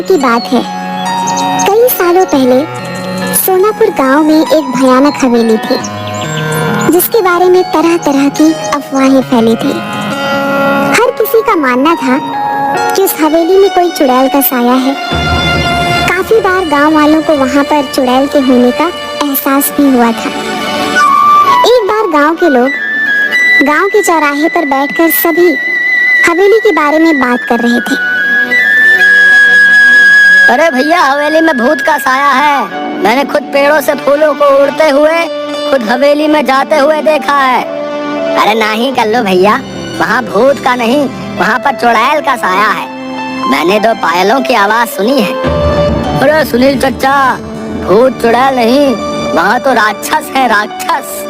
की बात है। कई सालों पहले सोनापुर गांव में एक भयानक हवेली थी, जिसके बारे में तरह तरह की अफवाहें फैली थी। हर किसी का मानना था कि उस हवेली में कोई चुड़ैल का साया है। काफी बार गांव वालों को वहां पर चुड़ैल के होने का एहसास भी हुआ था। एक बार गांव के लोग गांव के चौराहे पर बैठकर सभी हवेली के बारे में बात कर रहे थे। अरे भैया, हवेली में भूत का साया है। मैंने खुद पेड़ों से फूलों को उड़ते हुए खुद हवेली में जाते हुए देखा है। अरे नहीं कल्लू भैया, वहाँ भूत का नहीं, वहाँ पर चुड़ैल का साया है। मैंने 2 पायलों की आवाज सुनी है। अरे सुनील चचा, भूत चुड़ैल नहीं, वहाँ तो राक्षस है, राक्षस।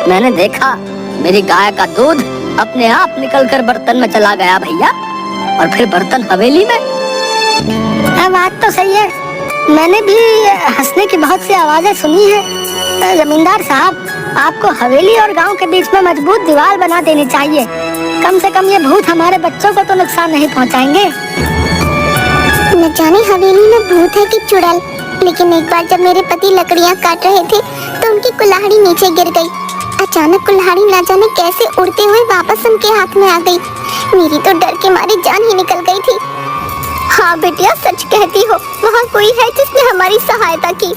मैंने देखा, मेरी गाय का दूध अपने आप निकलकर बर्तन में चला गया भैया, और फिर बर्तन हवेली में। बात तो सही है, मैंने भी हंसने की बहुत सी आवाजें सुनी है। जमींदार साहब, आपको हवेली और गांव के बीच में मजबूत दीवार बना देनी चाहिए। कम से कम ये भूत हमारे बच्चों को तो नुकसान नहीं पहुंचाएंगे। न जाने हवेली में भूत है कि चुड़ैल, लेकिन एक बार जब मेरे पति लकड़ियां काट रहे थे तो उनकी कुल्हाड़ी नीचे गिर गई। अचानक कुल्हाड़ी न जाने कैसे उड़ते हुए वापस उनके हाथ में आ गई। मेरी तो डर के मारे जान ही निकल गई थी। हाँ बेटिया, सच कहती हो, वहाँ कोई है जिसने हमारी सहायता की।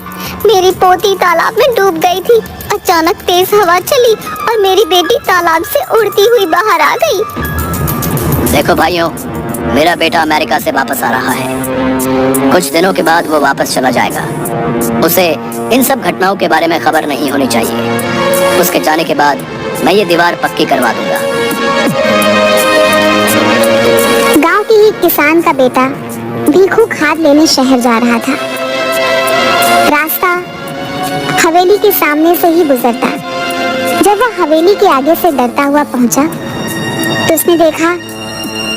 मेरी पोती तालाब में डूब गई थी। अचानक तेज हवा चली और मेरी बेटी तालाब से उड़ती हुई बाहर आ गई। देखो भाइयों, मेरा बेटा अमेरिका से वापस आ रहा है। कुछ दिनों के बाद वो वापस चला जाएगा। उसे इन सब घटनाओं के बारे में खबर नहीं होनी चाहिए। उसके जाने के बाद मैं ये दीवार पक्की करवा दूंगा। गांव के एक किसान का बेटा भीखू खाद लेने शहर जा रहा था। रास्ता हवेली के सामने से ही गुजरता। जब वह हवेली के आगे से डरता हुआ पहुंचा तो उसने देखा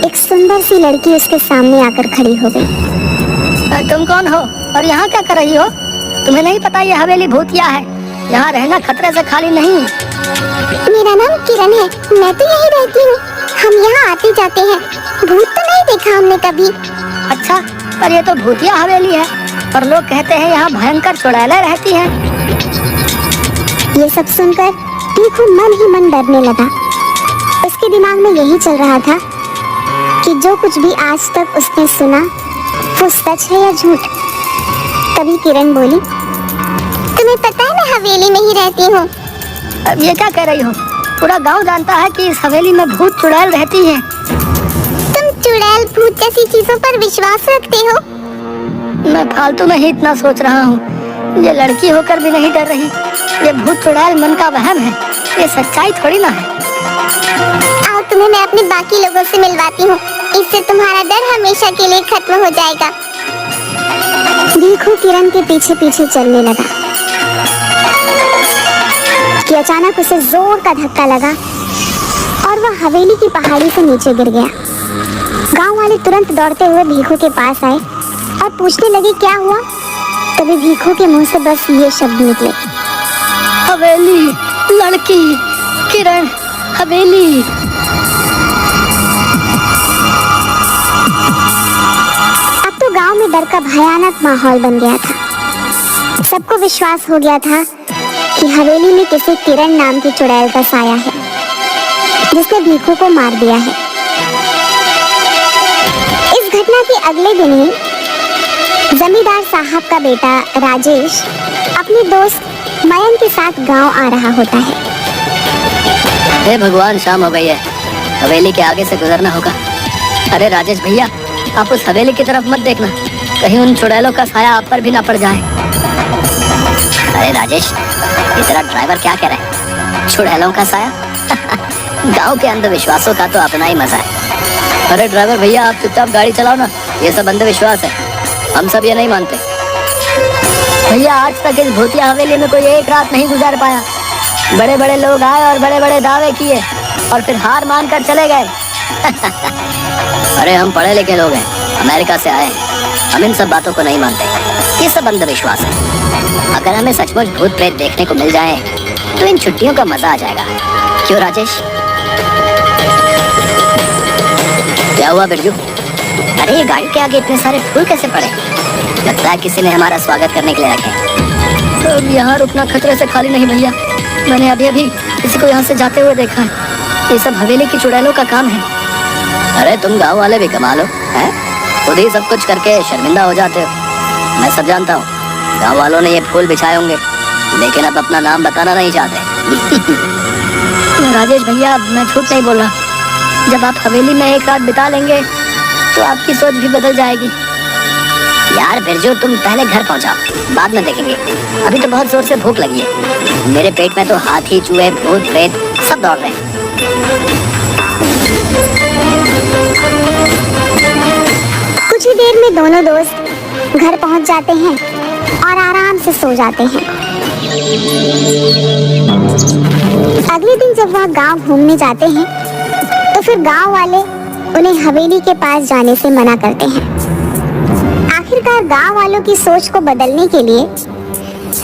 एक सुंदर सी लड़की उसके सामने आकर खड़ी हो गई। तुम कौन हो और यहाँ क्या कर रही हो? तुम्हें नहीं पता ये हवेली भूतिया है, यहाँ रहना खतरे से खाली नहीं। मेरा नाम किरण है, मैं तो यहीं रहती हूँ। हम यहाँ आते जाते हैं, भूत तो नहीं देखा हमने कभी। अच्छा, पर ये तो भूतिया हवेली है, पर लोग कहते हैं यहाँ भयंकर चुड़ैलें रहती हैं। ये सब सुनकर भीखू मन ही मन डरने लगा। उसके दिमाग में यही चल रहा था कि जो कुछ भी आज तक उसने सुना वो सच है या झूठ। तभी किरण बोली, तुम्हें पता है मैं हवेली में ही रहती हूँ। अब ये क्या कह रही हो? पूरा गांव जानता है कि इस हवेली में भूत चुड़ैल रहती है। तुम चुड़ैल भूत जैसी चीजों पर विश्वास रखते हो? मैं फालतू में ही इतना सोच रहा हूँ। ये लड़की होकर भी नहीं डर रही। ये भूत चुड़ैल मन का वहम है, ये सच्चाई थोड़ी ना है। आओ तुम्हें मैं अपने बाकी लोगों से मिलवाती हूँ, इससे तुम्हारा डर हमेशा के लिए खत्म हो जाएगा। भीखू किरण के पीछे पीछे चलने लगा कि अचानक उसे जोर का धक्का लगा और वह हवेली की पहाड़ी से नीचे गिर गया। गांव वाले तुरंत दौड़ते हुए भीखू के पास आए और पूछने लगे क्या हुआ। तभी भीखू के मुंह से बस ये शब्द निकले, हवेली, लड़की, किरण, हवेली। अब तो गांव में डर का भयानक माहौल बन गया था। सबको विश्वास हो गया था कि हवेली में किसी किरण नाम की चुड़ैल का साया है, जिसने भीखू को मार दिया है। इस घटना के अगले दिन ही जमींदार साहब का बेटा राजेश अपने दोस्त मयंक के साथ गांव आ रहा होता है। हे भगवान, शाम हो गई है, हवेली के आगे से गुजरना होगा। अरे राजेश भैया, आप उस हवेली की तरफ मत देखना, कहीं उन चुड़ैलों का साया आप पर भी ना पड़ जाए। अरे राजेश, ये तेरा ड्राइवर क्या कह रहा है? चुड़ैलों का साया? गांव के अंधविश्वासों का तो अपना ही मजा है। अरे ड्राइवर भैया, आप चुपचाप गाड़ी चलाओ ना, ये सब अंधविश्वास है, हम सब ये नहीं मानते। भैया, आज तक इस भूतिया हवेली में कोई एक रात नहीं गुजार पाया। बड़े बड़े लोग आए और बड़े बड़े दावे किए और फिर हार मान कर चले गए। अरे हम पढ़े लिखे लोग हैं, अमेरिका से आए हैं, हम इन सब बातों को नहीं मानते। ये सब अंधविश्वास है। अगर हमें सचमुच भूत प्रेत देखने को मिल जाए तो इन छुट्टियों का मजा आ जाएगा। क्यों राजेश? क्या हुआ बिरजू? अरे ये गाड़ी के आगे इतने सारे फूल कैसे पड़े? लगता है किसी ने हमारा स्वागत करने के लिए रखे हैं। तो यहाँ रुकना खतरे से खाली नहीं भैया। मैंने अभी अभी किसी को यहाँ से जाते हुए देखा है। ये सब हवेली की चुड़ैलों का काम है। अरे तुम गाँव वाले भी कमाल हो, हैं? खुद ही सब कुछ करके शर्मिंदा हो जाते हो। मैं सब जानता हूँ, गाँव वालों ने ये फूल बिछाए होंगे, लेकिन अब अपना नाम बताना नहीं चाहते। राजेश भैया, मैं झूठ नहीं बोल रहा। जब आप हवेली में एक रात बिता लेंगे तो आपकी सोच भी बदल जाएगी। यार बिरजू, तुम पहले घर पहुंचाओ, बाद में देखेंगे। अभी तो बहुत जोर से भूख लगी है। मेरे पेट में तो हाथी, चूहे, भूत, प्रेत सब दौड़ रहे हैं। कुछ ही देर में दोनों दोस्त घर पहुंच जाते हैं और आराम से सो जाते हैं। अगले दिन जब वह गांव घूमने जाते हैं तो फिर गांव वाले उन्हें हवेली के पास जाने से मना करते हैं। आखिरकार गांव वालों की सोच को बदलने के लिए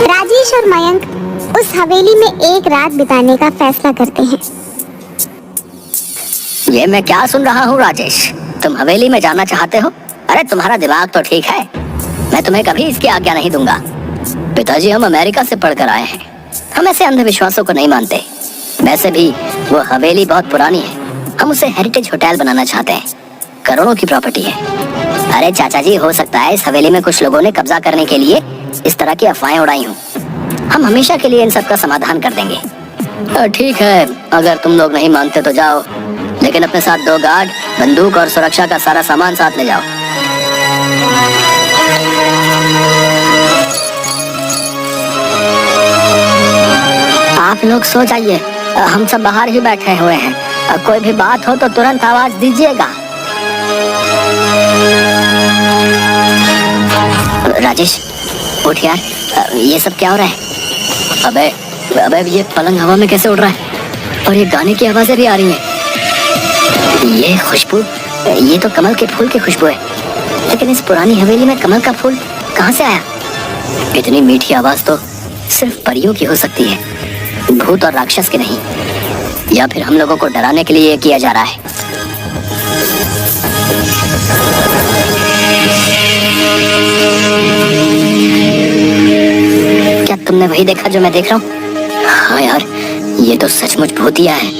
राजेश और मयंक उस हवेली में एक रात बिताने का फैसला करते हैं। ये मैं क्या सुन रहा हूँ राजेश? तुम हवेली में जाना चाहते हो? अरे तुम्हारा दिमाग तो ठीक है। मैं तुम्हें कभी इसकी आज्ञा नहीं दूंगा। पिताजी हम अमेरिका से पढ़कर आए हैं। हम ऐसे अंधविश्वासों को नहीं मानते। वैसे भी वो हवेली बहुत पुरानी है। हम उसे हेरिटेज होटल बनाना चाहते हैं। करोड़ों की प्रॉपर्टी है। अरे चाचा जी, हो सकता है इस हवेली में कुछ लोगों ने कब्जा करने के लिए इस तरह की अफवाहें उड़ाई हों। हम हमेशा के लिए इन सब का समाधान कर देंगे। ठीक है, अगर तुम लोग नहीं मानते तो जाओ, लेकिन अपने साथ 2 गार्ड, बंदूक और सुरक्षा का सारा सामान साथ ले जाओ। आप लोग सो जाइए, हम सब बाहर ही बैठे हुए हैं। कोई भी बात हो तो तुरंत आवाज दीजिएगा। राजेश उठ यार, ये सब क्या हो रहा है? अबे ये पलंग हवा में कैसे उड़ रहा है? और ये गाने की आवाजें भी आ रही हैं। ये खुशबू, ये तो कमल के फूल की खुशबू है। लेकिन इस पुरानी हवेली में कमल का फूल कहाँ से आया? इतनी मीठी आवाज तो सिर्फ परियों की हो सकती है, भूत और राक्षस की नहीं। या फिर हम लोगों को डराने के लिए ये किया जा रहा है। क्या तुमने वही देखा जो मैं देख रहा हूँ? हाँ यार, ये तो सचमुच भूतिया है।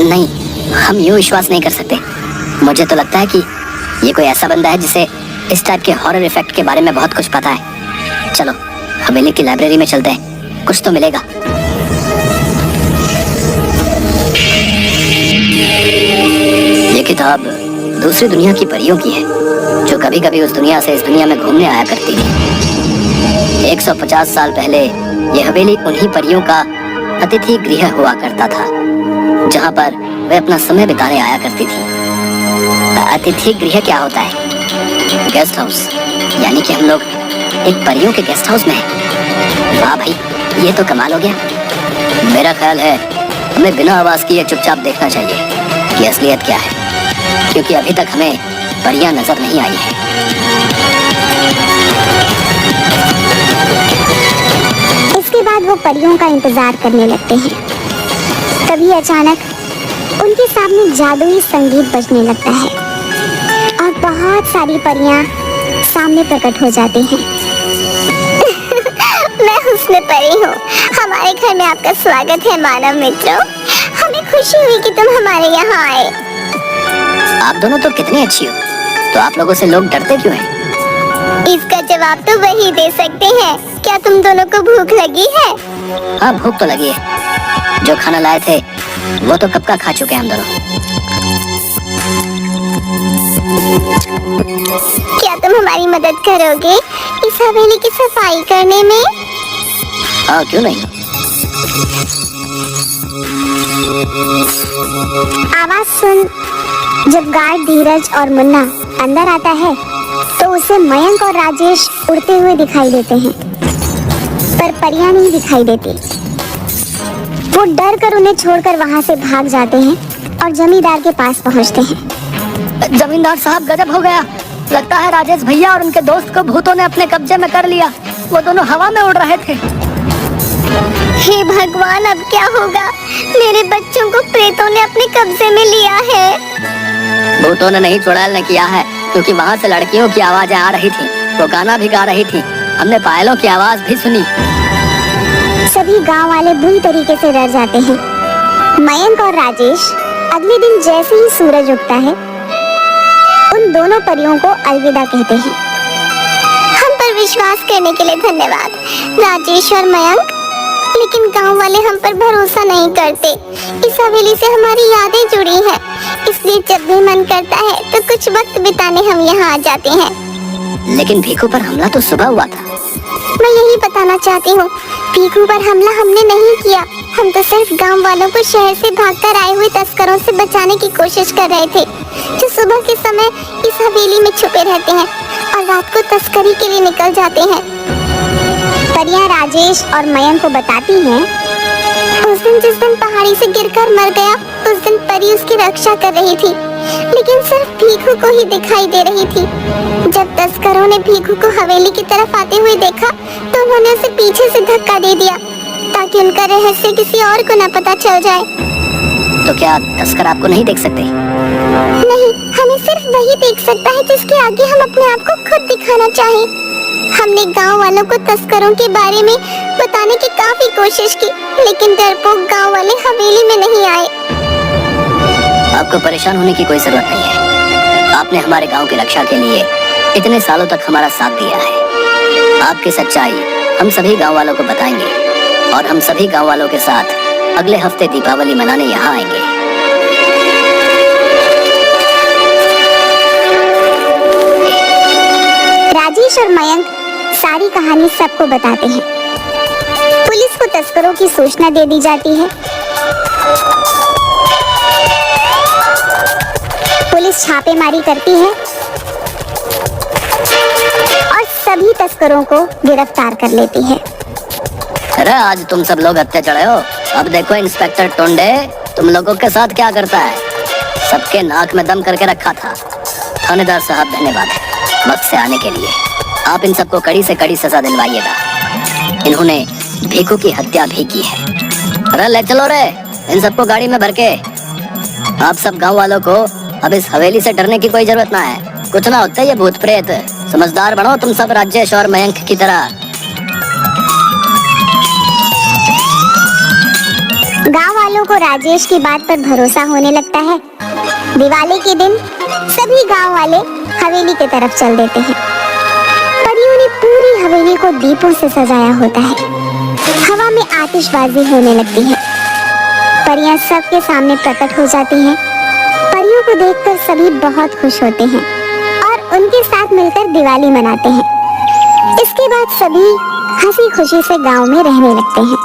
नहीं, हम यूँ विश्वास नहीं कर सकते। मुझे तो लगता है कि ये कोई ऐसा बंदा है जिसे इस टाइप के हॉरर इफेक्ट के बारे में बहुत कुछ पता है। चलो हवेली की लाइब्रेरी में चलते हैं, कुछ तो मिलेगा। ये किताब दूसरी दुनिया की परियों की है, जो कभी कभी उस दुनिया से इस दुनिया में घूमने आया करती थी। 150 साल पहले ये हवेली उन्हीं परियों का अतिथि गृह हुआ करता था, जहाँ पर वे अपना समय बिताने आया करती थी। अतिथि गृह क्या होता है? Guest house. यानी कि हम लोग एक परियों के गेस्ट हाउस में हैं। वाह भाई, ये तो कमाल हो गया। मेरा ख्याल है हमें बिना आवाज किए चुपचाप देखना चाहिए कि असलियत क्या है, क्योंकि अभी तक हमें परियां नजर नहीं आई है। इसके बाद वो परियों का इंतजार करने लगते हैं। तभी अचानक उनके सामने जादुई संगीत बजने लगता है और बहुत सारी परियां सामने प्रकट हो जाती हैं। मैं हुस्न परी हूँ। हमारे घर में आपका स्वागत है मानव मित्रों। हमें खुशी हुई कि तुम हमारे यहाँ आए। आप दोनों तो कितनी अच्छी हो, तो आप लोगों से लोग डरते क्यों हैं? इसका जवाब तो वही दे सकते हैं। क्या तुम दोनों को भूख लगी है? हाँ, भूख तो लगी है। जो खाना लाए थे वो तो कब का खा चुके हैं हम दोनों। क्या तुम हमारी मदद करोगे इस हवेली की सफाई करने में? हाँ, क्यों नहीं। आवाज सुन जब गार्ड धीरज और मुन्ना अंदर आता है तो उसे मयंक और राजेश उड़ते हुए दिखाई देते हैं, पर परियां नहीं दिखाई देती। वो डर कर उन्हें छोड़कर वहाँ से भाग जाते हैं और जमींदार के पास पहुँचते हैं। जमींदार साहब, गजब हो गया। लगता है राजेश भैया और उनके दोस्त को भूतों ने अपने कब्जे में कर लिया। वो दोनों हवा में उड़ रहे थे। हे भगवान, अब क्या होगा? मेरे बच्चों को प्रेतों ने अपने कब्जे में लिया है। भूतों ने नहीं, चुड़ैल ने किया है। क्योंकि वहाँ से लड़कियों की आवाजें आ रही थी, वो गाना भी गा रही थी। हमने पायलों की आवाज भी सुनी। सभी गांव वाले बुरी तरीके से डर जाते हैं। मयंक और राजेश अगले दिन जैसे ही सूरज उगता है, उन दोनों परियों को अलविदा कहते हैं। हम पर विश्वास करने के लिए धन्यवाद राजेश और मयंक, लेकिन गांव वाले हम पर भरोसा नहीं करते। इस हवेली से हमारी यादें जुड़ी हैं, इसलिए जब भी मन करता है तो कुछ वक्त बिताने हम यहाँ आ जाते हैं। लेकिन भीखू पर हमला तो सुबह हुआ था। मैं यही बताना चाहती हूँ, भीखू पर हमला हमने नहीं किया। हम तो सिर्फ गांव वालों को शहर से भागकर आए हुए तस्करों से बचाने की कोशिश कर रहे थे, जो सुबह के समय इस हवेली में छुपे रहते हैं और रात को तस्करी के लिए निकल जाते हैं। परियां राजेश और मयंक को बताती हैं, उस दिन जिस दिन पहाड़ी से गिरकर मर गया, उस दिन परी उसकी रक्षा कर रही थी, लेकिन सिर्फ भीखू को ही दिखाई दे रही थी। जब तस्करों ने भीखू को हवेली की तरफ आते हुए देखा तो उन्होंने उसे पीछे से धक्का दे दिया ताकि उनका रहस्य किसी और को न पता चल जाए। तो क्या तस्कर आपको नहीं देख सकते? नहीं, हमें सिर्फ वही देख सकता है जिसके आगे हम अपने आप को खुद दिखाना चाहें। हमने गांव वालों को तस्करों के बारे में बताने की काफी कोशिश की, लेकिन डरपोक गांव वाले हवेली में नहीं आए। आपको परेशान होने की कोई जरूरत नहीं है। आपने हमारे गांव की रक्षा के लिए इतने सालों तक हमारा साथ दिया है। आपकी सच्चाई हम सभी गांव वालों को बताएंगे और हम सभी गांव वालों के साथ अगले हफ्ते दीपावली मनाने यहाँ आएंगे। राजेश और मयंक सारी कहानी सबको बताते हैं। पुलिस को तस्करों की सूचना दे दी जाती है। पुलिस छापेमारी करती है और सभी तस्करों को गिरफ्तार कर लेती है। अरे आज तुम सब लोग हत्या चढ़े हो। अब देखो इंस्पेक्टर टोंडे तुम लोगों के साथ क्या करता है। सबके नाक में दम करके रखा था। थानेदार साहब धन्यवाद वक्त से आने के लिए। आप इन सबको कड़ी से कड़ी सजा दिलवाइएगा। इन्होंने भीखू की हत्या भी की है। अरे ले चलो रे इन सबको गाड़ी में भर के। आप सब गांव वालों को अब इस हवेली से डरने की कोई जरूरत ना है। कुछ ना होता ये भूत प्रेत। समझदार बनो तुम सब राजेश और मयंक की तरह। गांव वालों को राजेश की बात पर भरोसा होने लगता है। दिवाली के दिन सभी गांव वाले हवेली की तरफ चल देते हैं। परियों ने पूरी हवेली को दीपों से सजाया होता है। हवा में आतिशबाजी होने लगती है। परियां सबके सामने प्रकट हो जाती हैं। परियों को देखकर सभी बहुत खुश होते हैं और उनके साथ मिलकर दिवाली मनाते हैं। इसके बाद सभी हंसी खुशी से गांव में रहने लगते हैं।